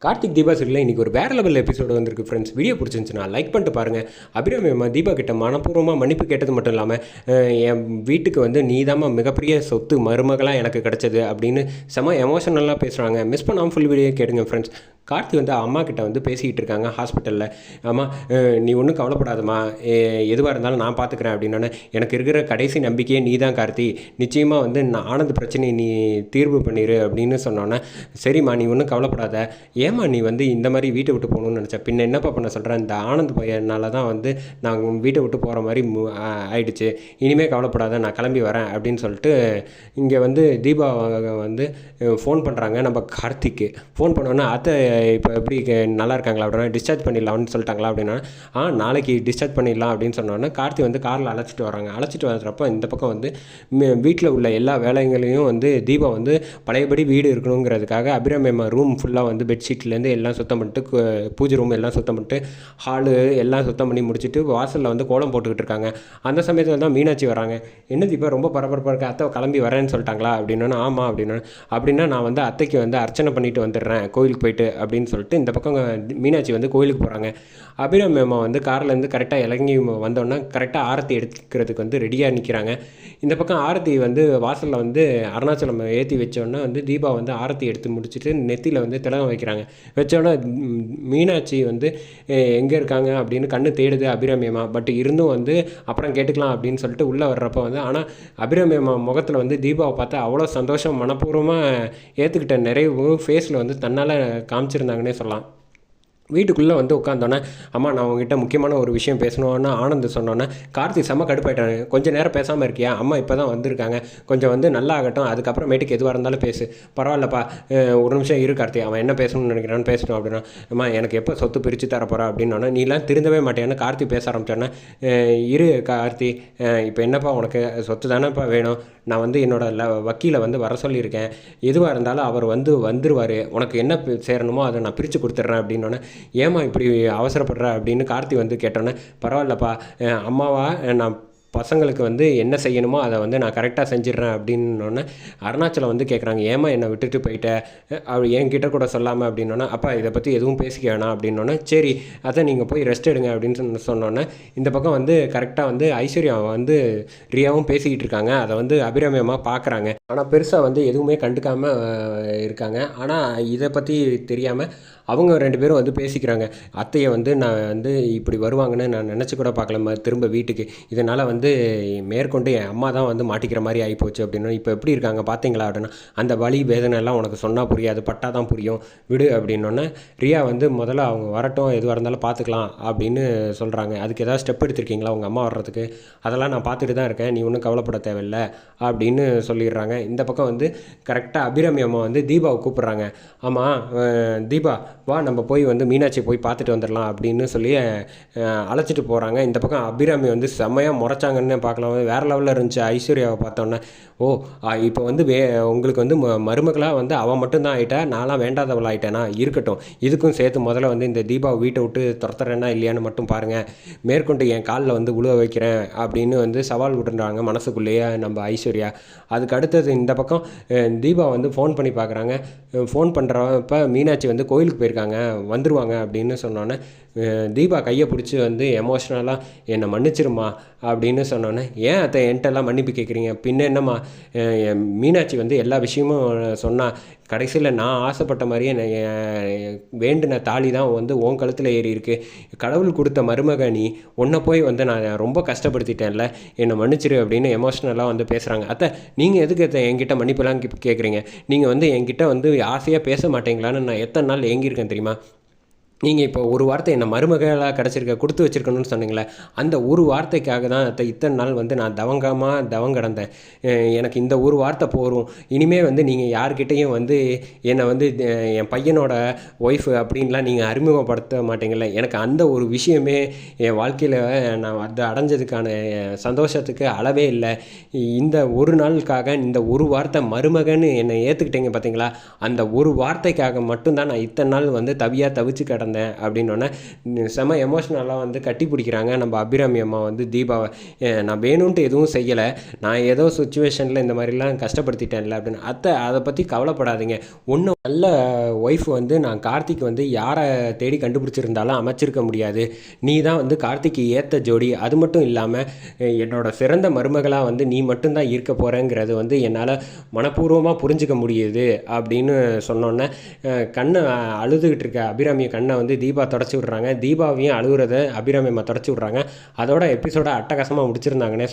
கார்த்திக் தீபா சீரியலில் இன்றைக்கி ஒரு வேறு லெவல் எபிசோடு வந்திருக்கு ஃப்ரெண்ட்ஸ். வீடியோ பிடிச்சிருந்துச்சுன்னா லைக் பண்ணிட்டு பாருங்கள். அபிராமி தீபா கிட்ட மனப்பூர்வமாக மன்னிப்பு கேட்டது மட்டும் இல்லாமல் என் வீட்டுக்கு வந்து நீதாம்மா மிகப்பெரிய சொத்து மருமகளாக எனக்கு கிடச்சது அப்படின்னு செம எமோஷனலாக பேசுகிறாங்க. மிஸ் பண்ணாமல் ஃபுல் வீடியோ கேட்டுங்க ஃப்ரெண்ட்ஸ். கார்த்தி வந்து அம்மா கிட்ட வந்து பேசிக்கிட்டு இருக்காங்க ஹாஸ்பிட்டலில். அம்மா நீ ஒன்றும் கவலைப்படாதம்மா, எதுவாக இருந்தாலும் நான் பார்த்துக்கிறேன் அப்படின்னோடனே, எனக்கு இருக்கிற கடைசி நம்பிக்கையே நீ தான் கார்த்தி, நிச்சயமாக வந்து நான் ஆனந்த் பிரச்சனையை நீ தீர்வு பண்ணிடு அப்படின்னு சொன்னோன்னே, சரிம்மா நீ ஒன்றும் கவலைப்படாத, ஏம்மா நீ வந்து இந்த மாதிரி வீட்டை விட்டு போகணுன்னு நினச்சேன், பின்ன என்னப்பா பண்ண சொல்கிறேன், இந்த ஆனந்த் பையனால தான் வந்து நான் வீட்டை விட்டு போகிற மாதிரி ஆயிடுச்சு, இனிமேல் கவலைப்படாத நான் கிளம்பி வரேன் அப்படின்னு சொல்லிட்டு இங்கே வந்து தீபா வந்து ஃபோன் பண்ணுறாங்க நம்ம கார்த்திக்கு. ஃபோன் பண்ணோன்னே அத்தை இப்போ எப்படி நல்லா இருக்காங்களா அப்படின்னா, டிஸ்சார்ஜ் பண்ணிடலாம்னு சொல்லிட்டாங்களா அப்படின்னா, நாளைக்கு டிஸ்சார்ஜ் பண்ணிடலாம் அப்படின்னு சொன்னோன்னே கார்த்தி வந்து காரில் அழைச்சிட்டு வராங்க. அழைச்சிட்டு வர்றப்போ இந்த பக்கம் வந்து வீட்டில் உள்ள எல்லா வேலைகளையும் வந்து தீபா வந்து பழையபடி வீடு இருக்கணுங்கிறதுக்காக அபிராமி ரூம் ஃபுல்லாக வந்து பெட்ஷீட்லேருந்து எல்லாம் சுத்தம் பண்ணிட்டு, பூஜை ரூம் எல்லாம் சுத்தம் பண்ணிட்டு, ஹாலு எல்லாம் சுத்தம் பண்ணி முடிச்சுட்டு வாசலில் வந்து கோலம் போட்டுக்கிட்டு இருக்காங்க. அந்த சமயத்தில் தான் மீனாட்சி வராங்க. என்ன தீபா ரொம்ப பரபரப்பாக இருக்க, அத்தை கிளம்பி வரேன்னு சொல்லிட்டாங்களா அப்படின்னா, ஆமாம் அப்படின்னா நான் வந்து அத்தைக்கு வந்து அர்ச்சனை பண்ணிட்டு வந்துடுறேன் கோயிலுக்கு போயிட்டு அப்படின்னு சொல்லிட்டு இந்த பக்கம் மீனாட்சி வந்து கோயிலுக்கு போகிறாங்க. அபிராமி அம்மா வந்து கார்லேருந்து கரெக்டாக இறங்கி வந்தோன்னா கரெக்டாக ஆரத்தி எடுக்கிறதுக்கு வந்து ரெடியாக நிற்கிறாங்க. இந்த பக்கம் ஆரத்தி வந்து வாசலில் வந்து அருணாச்சலம் ஏற்றி வச்சோன்னா வந்து தீபா வந்து ஆரத்தி எடுத்து முடிச்சுட்டு நெத்தியில் வந்து திலகம் வைக்கிறாங்க. வச்சோன்னா மீனாட்சி வந்து எங்கே இருக்காங்க அப்படின்னு கண்ணு தேடுது அபிராமி அம்மா. பட் இருந்தும் வந்து அப்புறம் கேட்டுக்கலாம் அப்படின்னு சொல்லிட்டு உள்ளே வர்றப்போ வந்து, ஆனால் அபிராமி அம்மா முகத்தில் வந்து தீபாவை பார்த்தா அவ்வளோ சந்தோஷம், மனப்பூர்வமாக ஏற்றுக்கிட்ட நிறைவு ஃபேஸில் வந்து தன்னால் காமிச்சிருந்தாங்கன்னே சொல்லலாம். வீட்டுக்குள்ளே வந்து உட்காந்தோன்னே, அம்மா நான் உங்ககிட்ட முக்கியமான ஒரு விஷயம் பேசணுன்னு ஆனந்த் சொன்னோன்னே கார்த்தி செம்ம கடுப்பாயிட்டாங்க. கொஞ்சம் நேரம் பேசாமல் இருக்கியா, அம்மா இப்போ தான் வந்திருக்காங்க, கொஞ்சம் வந்து நல்லா ஆகட்டும், அதுக்கப்புறமேட்டுக்கு எதுவாக இருந்தாலும் பேசு, பரவாயில்லப்பா ஒரு நிமிஷம் இரு கார்த்தி, அவன் என்ன பேசணும்னு நினைக்கிறான்னு பேசணும் அப்படின்னா, அம்மா எனக்கு எப்போ சொத்து பிரித்து தரப்போகிறா அப்படின்னோன்னா, நீலாம் திருந்தவே மாட்டேன்னு கார்த்தி பேச ஆரம்பிச்சோன்னே, இரு கார்த்தி, இப்போ என்னப்பா உனக்கு சொத்து தானேப்பா வேணும், நான் வந்து என்னோடய வக்கீலை வந்து வர சொல்லியிருக்கேன், எதுவாக இருந்தாலும் அவர் வந்து வந்துருவார், உனக்கு என்ன சேரணுமோ அதை நான் பிரித்து கொடுத்துட்றேன் அப்படின்னோடனே, ஏம்மா இப்படி அவசரப்படுற அப்படின்னு கார்த்தி வந்து கேட்டோன்னே, பரவாயில்லப்பா அம்மாவா, நான் பசங்களுக்கு வந்து என்ன செய்யணுமோ அதை வந்து நான் கரெக்டாக செஞ்சிடுறேன் அப்படின்னோடனே அருணாச்சலம் வந்து கேட்குறாங்க, ஏமா என்னை விட்டுட்டு போயிட்ட, அவள் என்கிட்ட கூட சொல்லாமல் அப்படின்னோடனே, அப்பா இதை பற்றி எதுவும் பேசிக்க வேணாம் அப்படின்னோடனே, சரி அதை நீங்கள் போய் ரெஸ்ட் எடுங்க அப்படின்னு சொன்னோன்னே இந்த பக்கம் வந்து கரெக்டாக வந்து ஐஸ்வர்யா வந்து ரியாவும் பேசிக்கிட்டு இருக்காங்க. அதை வந்து அபிராமி அம்மா பார்க்குறாங்க. ஆனால் பெருசாக வந்து எதுவுமே கண்டுக்காமல் இருக்காங்க. ஆனால் இதை பற்றி தெரியாமல் அவங்க ரெண்டு பேரும் வந்து பேசிக்கிறாங்க. அத்தையை வந்து நான் வந்து இப்படி வருவாங்கன்னு நான் நினச்சி கூட பார்க்கல திரும்ப வீட்டுக்கு, இதனால் வந்து மேற்கொண்டு என் அம்மா தான் வந்து மாட்டிக்கிற மாதிரி ஆகிப்போச்சு அப்படின்னா, இப்போ எப்படி இருக்காங்க பார்த்தீங்களா அப்படின்னா, அந்த வலி வேதனை எல்லாம் உனக்கு சொன்னால் புரியாது, பட்டா தான் புரியும், விடு அப்படின்னோடனே ரியா வந்து முதல்ல அவங்க வரட்டும், எதுவாக இருந்தாலும் பார்த்துக்கலாம் அப்படின்னு சொல்கிறாங்க. அதுக்கு ஏதாவது ஸ்டெப் எடுத்திருக்கீங்களா உங்கள் அம்மா வர்றதுக்கு, அதெல்லாம் நான் பார்த்துட்டு தான் இருக்கேன், நீ ஒன்றும் கவலைப்பட தேவையில்லை அப்படின்னு சொல்லிடுறாங்க. இந்த பக்கம் வந்து கரெக்டாக அபிராமி அம்மா வந்து தீபாவை கூப்பிட்றாங்க. ஆமாம் தீபா வா நம்ம போய் வந்து மீனாட்சி போய் பார்த்துட்டு வந்துடலாம் அப்படின்னு சொல்லி அழைச்சிட்டு போகிறாங்க. இந்த பக்கம் அபிராமி வந்து செம்மையாக முறைச்சாங்கன்னு பார்க்கலாம், வேறு லெவலில் இருந்துச்சு. ஐஸ்வர்யாவை பார்த்தோன்னே, ஓ இப்போ வந்து உங்களுக்கு வந்து மருமகளாக வந்து அவன் மட்டும்தான் ஆகிட்டா, நான்லாம் வேண்டாதவள் ஆகிட்டேனா, இருக்கட்டும், இதுக்கும் சேர்த்து முதல்ல வந்து இந்த தீபாவை வீட்டை விட்டு துரத்துறேன்னா இல்லையான்னு மட்டும் பாருங்கள், மேற்கொண்டு என் காலில் வந்து உழுவ வைக்கிறேன் அப்படின்னு வந்து சவால் விட்டுறாங்க மனசுக்குள்ளேயே நம்ம ஐஸ்வர்யா. அதுக்கு அடுத்தது இந்த பக்கம் தீபா வந்து ஃபோன் பண்ணி பார்க்குறாங்க. ஃபோன் பண்ணுறப்ப மீனாட்சி வந்து கோயிலுக்கு போயிருக்காங்க, வந்துருவாங்க அப்படின்னு சொன்னோன்னே தீபா கையை பிடிச்சி வந்து எமோஷ்னலாக என்னை மன்னிச்சிருமா அப்படின்னு சொன்னோன்னே, ஏன் அத்தை என்கிட்டலாம் மன்னிப்பு கேட்குறீங்க, பின்ன என்னம்மா, மீனாட்சி வந்து எல்லா விஷயமும் சொன்னால் கடைசியில் நான் ஆசைப்பட்ட மாதிரியே வேண்டின தாலி தான் வந்து உன் கழுத்தில் ஏறி இருக்குது, கடவுள் கொடுத்த மருமக நீ, உன்னை போய் வந்து நான் ரொம்ப கஷ்டப்படுத்திட்டேன்ல, என்னை மன்னிச்சிரு அப்படின்னு எமோஷ்னலாக வந்து பேசுகிறாங்க. அத்தை நீங்கள் எதுக்கு அத்தை என்கிட்ட மன்னிப்பெல்லாம் கேட்குறீங்க, நீங்கள் வந்து என்கிட்ட வந்து ஆசையாக பேச மாட்டீங்களான்னு நான் எத்தனை நாள் ஏங்கியிருக்கேன் தெரியுமா, நீங்கள் இப்போ ஒரு வார்த்தை என்னை மருமகளாக கிடச்சிருக்க கொடுத்து வச்சுருக்கணும்னு சொன்னீங்களே, அந்த ஒரு வார்த்தைக்காக தான் இத்தனை நாள் வந்து நான் தவம் கிடந்தேன், எனக்கு இந்த ஒரு வார்த்தை போகும், இனிமேல் வந்து நீங்கள் யார்கிட்டையும் வந்து என்னை வந்து என் பையனோட ஒய்ஃபு அப்படின்லாம் நீங்கள் அறிமுகப்படுத்த மாட்டீங்களே, எனக்கு அந்த ஒரு விஷயமே என் வாழ்க்கையில் நான் அது அடைஞ்சதுக்கான சந்தோஷத்துக்கு அளவே இல்லை, இந்த ஒரு நாளுக்காக இந்த ஒரு வார்த்தை மருமகன்னு என்னை ஏற்றுக்கிட்டீங்க பார்த்தீங்களா, அந்த ஒரு வார்த்தைக்காக மட்டும்தான் நான் இத்தனை நாள் வந்து தவிச்சு கிடந்தேன் இருந்தேன் அப்படின்னோடனே செம எமோஷ்னலாக வந்து கட்டி பிடிக்கிறாங்க நம்ம அபிராமி அம்மா வந்து தீபாவை. நான் வேணும்ன்ட்டு எதுவும் செய்யலை, நான் ஏதோ சுச்சுவேஷனில் இந்த மாதிரிலாம் கஷ்டப்படுத்திட்டேன்ல அப்படின்னு. அதை பற்றி கவலைப்படாதீங்க, ஒன்றும் நல்ல ஒய்ஃப் வந்து நான் கார்த்திக் வந்து யாரை தேடி கண்டுபிடிச்சிருந்தாலும் அமைச்சிருக்க முடியாது, நீ தான் வந்து கார்த்திக்கு ஏற்ற ஜோடி. அது மட்டும் இல்லாமல் என்னோட சிறந்த மருமகளாக வந்து நீ மட்டும்தான் இருக்க போகிறேங்கிறது வந்து என்னால் மனப்பூர்வமாக புரிஞ்சுக்க முடியுது அப்படின்னு சொன்னோன்னே கண்ணை அழுதுகிட்டு இருக்க அபிராமியை கண்ணை வந்து தீபா தொடச்சி விட்றாங்க. தீபாவையும் அழுகுறத அபிராமி அம்மா தொடச்சி விட்றாங்க. அதோட எபிசோட அட்டகாசமாக முடிச்சிருந்தாங்கன்னே